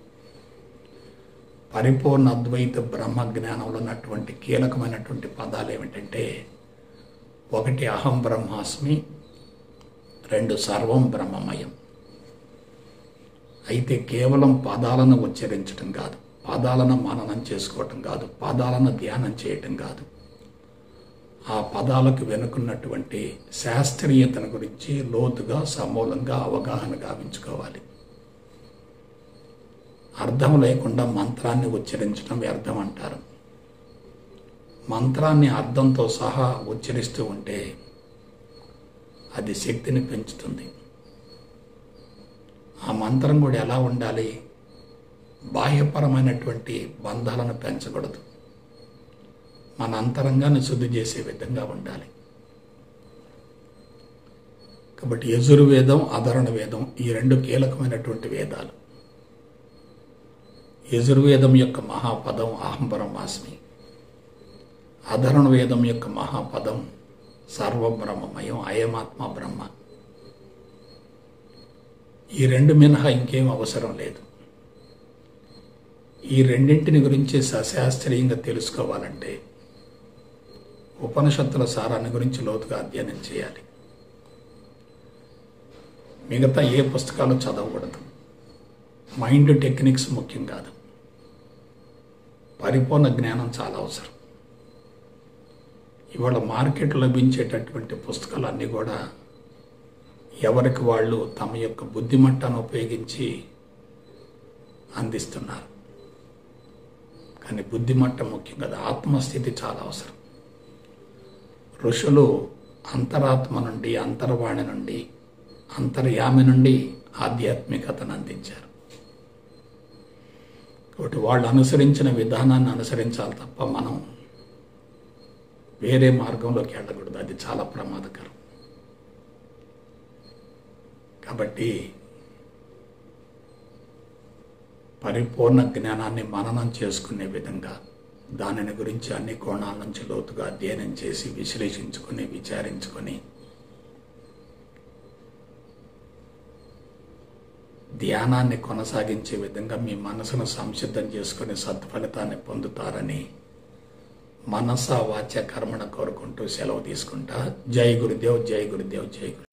పరిపూర్ణ అద్వైత బ్రహ్మజ్ఞానంలో ఉన్నటువంటి కీలకమైనటువంటి పదాలు ఏమిటంటే, 1 అహం బ్రహ్మాస్మి, 2 సర్వం బ్రహ్మమయం. అయితే కేవలం పదాలను ఉచ్చరించడం కాదు, పదాలను మననం చేసుకోవటం కాదు, పదాలను ధ్యానం చేయటం కాదు. ఆ పదాలకు వెనుకున్నటువంటి శాస్త్రీయతను గురించి లోతుగా సమూలంగా అవగాహన గావించుకోవాలి. అర్థం లేకుండా మంత్రాన్ని ఉచ్చరించడం వ్యర్థం అంటారు. మంత్రాన్ని అర్థంతో సహా ఉచ్చరిస్తూ ఉంటే అది శక్తిని పెంచుతుంది. ఆ మంత్రం కూడా ఎలా ఉండాలి? బాహ్యపరమైనటువంటి బంధాలను పెంచకూడదు. మన అంతరంగాన్ని శుద్ధి చేసే విధంగా ఉండాలి. కాబట్టి యజుర్వేదం, అధర్వణ వేదం ఈ 2 కీలకమైనటువంటి వేదాలు. యజుర్వేదం యొక్క మహాపదం అహం బ్రహ్మాస్మి, అధర్వణ వేదం యొక్క మహాపదం సర్వబ్రహ్మమయం, అయమాత్మ బ్రహ్మ. ఈ 2 మినహా ఇంకేం అవసరం లేదు. ఈ రెండింటిని గురించి సశాస్త్రీయంగా తెలుసుకోవాలంటే ఉపనిషత్తుల సారాన్ని గురించి లోతుగా అధ్యయనం చేయాలి. మిగతా ఏ పుస్తకాలు చదవకూడదు. మైండ్ టెక్నిక్స్ ముఖ్యం కాదు. పరిపూర్ణ జ్ఞానం చాలా అవసరం. ఇవాళ మార్కెట్లో లభించేటటువంటి పుస్తకాలన్నీ కూడా ఎవరికి వాళ్ళు తమ యొక్క బుద్ధిమట్టాన్ని ఉపయోగించి అందిస్తున్నారు. కానీ బుద్ధిమట్టం ముఖ్యం కదా, ఆత్మస్థితి చాలా అవసరం. ఋషులు అంతరాత్మ నుండి, అంతర్వాణి నుండి, అంతర్యామి నుండి ఆధ్యాత్మికతను అందించారు. కాబట్టి వాళ్ళు అనుసరించిన విధానాన్ని అనుసరించాలి తప్ప మనం వేరే మార్గంలోకి వెళ్ళకూడదు. అది చాలా ప్రమాదకరం. కాబట్టి పరిపూర్ణ జ్ఞానాన్ని మననం చేసుకునే విధంగా దానిని గురించి అన్ని కోణాల నుంచి లోతుగా అధ్యయనం చేసి విశ్లేషించుకొని విచారించుకొని ధ్యానాన్ని కొనసాగించే విధంగా మీ మనసును సంసిద్ధం చేసుకుని సత్ఫలితాన్ని పొందుతారని మనస వాచ కర్మణ కోరుకుంటూ సెలవు తీసుకుంటా. జై గురుదేవ్, జై గురుదేవ్, జై గురు.